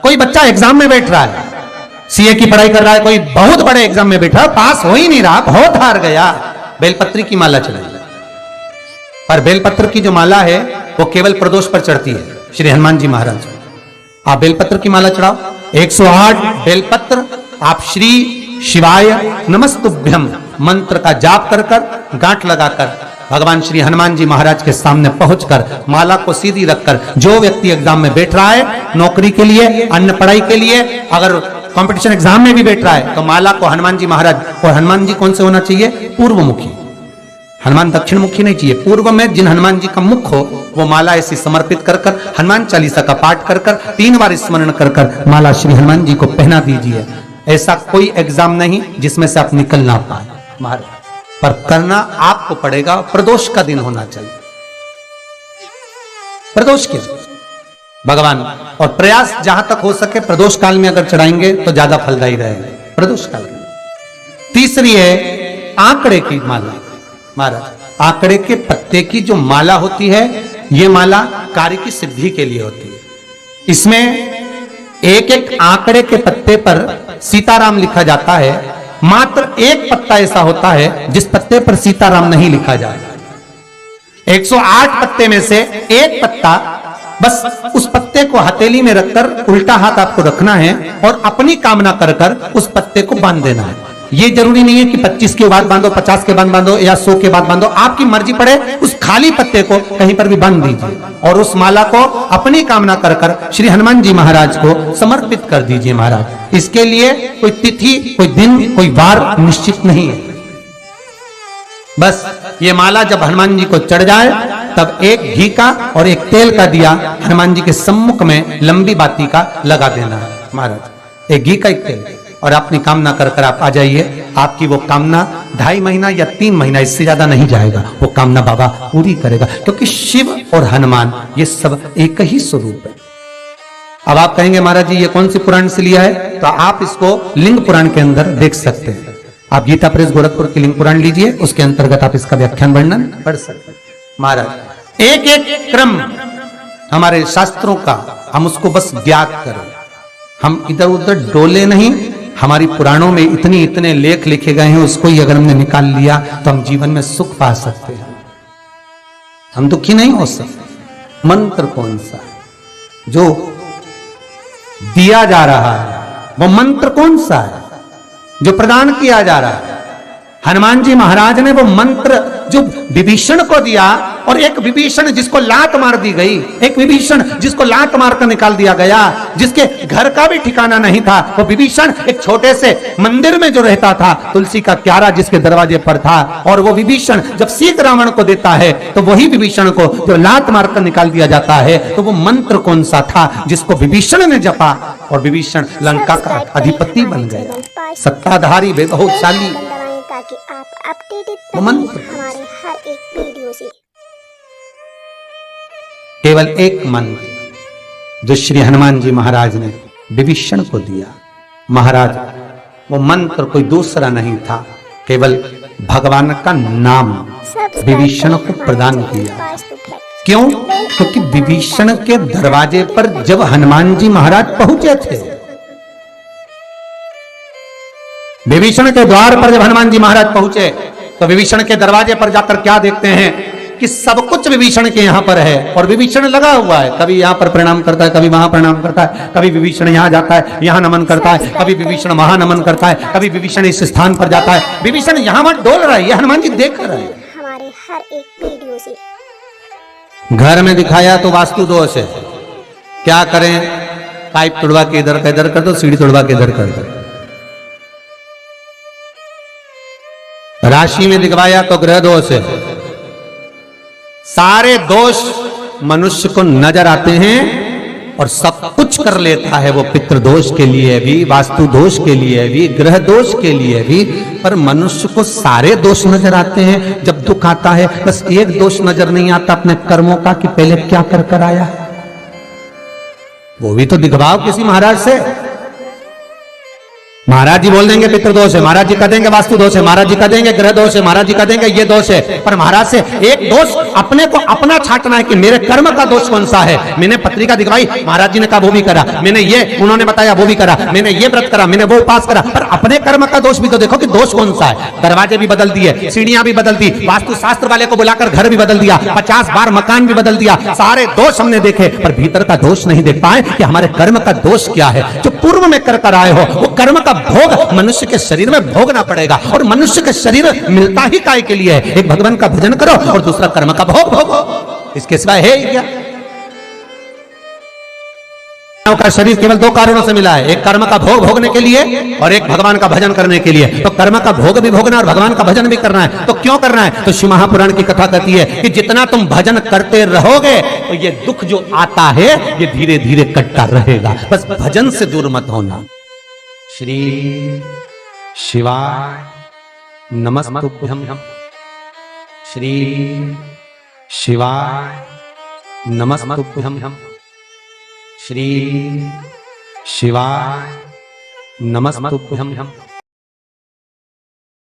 कोई बच्चा एग्जाम में बैठ रहा है, सीए की पढ़ाई कर रहा है, कोई बहुत बड़े एग्जाम में बैठा, पास हो ही नहीं रहा, बहुत हार गया, बेलपत्री की माला चढ़ाई। पर बेलपत्र की जो माला है वो केवल प्रदोष पर चढ़ती है, श्री हनुमान जी महाराज। आप बेलपत्र की माला चढ़ाओ, 108 बेलपत्र आप श्री शिवाय नमस्तुभ्यम मंत्र का जाप कर कर गांठ लगाकर भगवान श्री हनुमान जी महाराज के सामने पहुंचकर माला को सीधी रखकर, जो व्यक्ति एग्जाम में बैठ रहा है नौकरी के लिए, अन्य पढ़ाई के लिए, अगर कंपटीशन एग्जाम में भी बैठ रहा है तो माला को हनुमान जी महाराज, और हनुमान जी कौन से होना चाहिए? पूर्वमुखी। हनुमान दक्षिण मुखी नहीं चाहिए, पूर्व में जिन हनुमान जी का मुख हो वो माला ऐसी समर्पित कर कर हनुमान चालीसा का पाठ कर कर 3 बार स्मरण कर कर माला श्री हनुमान जी को पहना दीजिए। ऐसा कोई एग्जाम नहीं जिसमें से आप निकल ना पाए महाराज, पर करना आपको पड़ेगा। प्रदोष का दिन होना चाहिए, प्रदोष के भगवान, और प्रयास जहां तक हो सके प्रदोष काल में अगर चढ़ाएंगे तो ज्यादा फलदायी रहेगा, प्रदोष काल में। तीसरी है आंकड़े की माला महाराज। आंकड़े के पत्ते की जो माला होती है, ये माला कार्य की सिद्धि के लिए होती है। इसमें एक एक आंकड़े के पत्ते पर सीताराम लिखा जाता है, मात्र एक पत्ता ऐसा होता है जिस पत्ते पर सीताराम नहीं लिखा जाए। 108 पत्ते में से एक पत्ता, बस उस पत्ते को हथेली में रखकर उल्टा हाथ आपको रखना है और अपनी कामना कर कर उस पत्ते को बांध देना है। ये जरूरी नहीं है कि 25 के बाद बांधो, 50 के बाद बांधो या 100 के बाद बांधो, आपकी मर्जी पड़े। उस खाली पत्ते को कहीं पर भी बांध दीजिए और उस माला को अपनी कामना कर कर श्री हनुमान जी महाराज को समर्पित कर दीजिए महाराज। इसके लिए कोई तिथि, कोई दिन, कोई वार निश्चित नहीं है। बस ये माला जब हनुमान जी को चढ़ जाए तब एक घी का और एक तेल का दिया हनुमान जी के सम्मुख में लंबी बाती का लगा देना है महाराज, एक घी का एक तेल, और अपनी कामना कर कर आप आ जाइए। आपकी वो कामना 2.5 महीना या 3 महीना, इससे ज्यादा नहीं जाएगा, वो कामना बाबा पूरी करेगा, क्योंकि शिव और हनुमान ये सब एक ही स्वरूप है। अब आप कहेंगे महाराज जी ये कौन सी पुराण से लिया है, तो आप इसको लिंग पुराण के अंदर देख सकते हैं। आप गीता प्रेस गोरखपुर की लिंग पुराण लीजिए, उसके अंतर्गत आप इसका व्याख्यान वर्णन पढ़ सकते हैं महाराज। एक एक क्रम हमारे शास्त्रों का हम उसको बस ज्ञात करें, हम इधर उधर डोले नहीं। हमारी पुराणों में इतने लेख लिखे गए हैं, उसको ही अगर हमने निकाल लिया तो हम जीवन में सुख पा सकते हैं, हम दुखी नहीं हो सकते। मंत्र कौन सा जो दिया जा रहा है, वो मंत्र कौन सा है जो प्रदान किया जा रहा है? हनुमान जी महाराज ने वो मंत्र जो विभीषण को दिया, और एक विभीषण जिसको लात मार दी गई, एक विभीषण जिसको लात मार कर निकाल दिया गया, जिसके घर का भी ठिकाना नहीं था, वो विभीषण एक छोटे से मंदिर में जो रहता था, तुलसी का क्यारा जिसके दरवाजे पर था, और वो विभीषण जब सीत रावण को देता है तो वही विभीषण को जो लात मार कर निकाल दिया जाता है, तो वो मंत्र कौन सा था जिसको विभीषण ने जपा और विभीषण लंका का अधिपति बन गया, सत्ताधारी वैभवशाली। ताकि आप अपडेटेड मंत्र हमारे हर एक वीडियो से। केवल एक मंत्र जो श्री हनुमान जी महाराज ने विभीषण को दिया महाराज, वो मंत्र कोई दूसरा नहीं था, केवल भगवान का नाम विभीषण को प्रदान किया। क्यों? क्योंकि विभीषण के दरवाजे पर जब हनुमान जी महाराज पहुंचे थे, विभीषण के द्वार पर जब हनुमान जी महाराज पहुंचे तो विभीषण के दरवाजे पर जाकर क्या देखते हैं कि सब कुछ विभीषण के यहाँ पर है, और विभीषण लगा हुआ है, कभी यहाँ पर प्रणाम करता है, कभी वहां प्रणाम करता है, कभी विभीषण यहाँ जाता है, यहाँ नमन करता है, कभी विभीषण वहां नमन करता है, कभी विभीषण इस स्थान पर जाता है, विभीषण यहाँ वहां डोल रहा है, ये हनुमान जी देख रहे हैं हमारे हर एक वीडियो से। घर में दिखाया तो वास्तु दोष है, क्या करें? पाइप तोड़वा के इधर का इधर कर दो, सीढ़ी तोड़वा के इधर कर दो। राशि में दिखवाया तो ग्रह दोष है। सारे दोष मनुष्य को नजर आते हैं और सब कुछ कर लेता है वो, पितृ दोष के लिए भी, वास्तु दोष के लिए भी, ग्रह दोष के लिए भी, पर मनुष्य को सारे दोष नजर आते हैं। जब दुख आता है बस एक दोष नजर नहीं आता अपने कर्मों का कि पहले क्या कर कर आया, वो भी तो दिखवाओ किसी महाराज से। महाराज जी बोल देंगे पितृ दोष है, महाराज जी कह देंगे वास्तु दोष है, महाराज जी कह देंगे ग्रह दोष है, महाराज जी कह देंगे ये दोष है। पर महाराज से एक दोष अपने को अपना छांटना है कि मेरे कर्म का दोष कौन सा है। मैंने पत्रिका दिखवाई, महाराज जी ने कहा वो भी करा, मैंने ये उन्होंने बताया वो भी करा, मैंने ये व्रत करा, मैंने वो उपास करा, पर अपने कर्म का दोष भी तो देखो कि दोष कौन सा है। दरवाजे भी बदल दिए, सीढ़ियां भी बदल दी, वास्तु शास्त्र वाले को बुलाकर घर भी बदल दिया, 50 बार मकान भी बदल दिया, सारे दोष हमने देखे, पर भीतर का दोष नहीं देख पाए कि हमारे कर्म का दोष क्या है। जो पूर्व में कर आए हो वो कर्म का भोग मनुष्य के शरीर में भोगना पड़ेगा, और मनुष्य के शरीर मिलता ही काय के लिए है। एक भगवान का भजन करो और दूसरा कर्म का भोग भोगो, इसके सिवाय है ही क्या। का शरीर केवल दो कारणों से मिला है, एक कर्म का भोग भोगने के लिए और एक भगवान का भजन करने के लिए। तो कर्म का भोग भी भोगना और भगवान का भजन भी करना है। तो क्यों करना है? तो शिव महापुराण की कथा कहती है कि जितना तुम भजन करते रहोगे तो ये दुख जो आता है ये धीरे धीरे कटता रहेगा। बस भजन से दूर मत होना। श्री शिवाय नमस्तुभ्यं, श्री शिवाय नमस्तुभ्यं, श्री शिवाय नमस्तुभ्यं।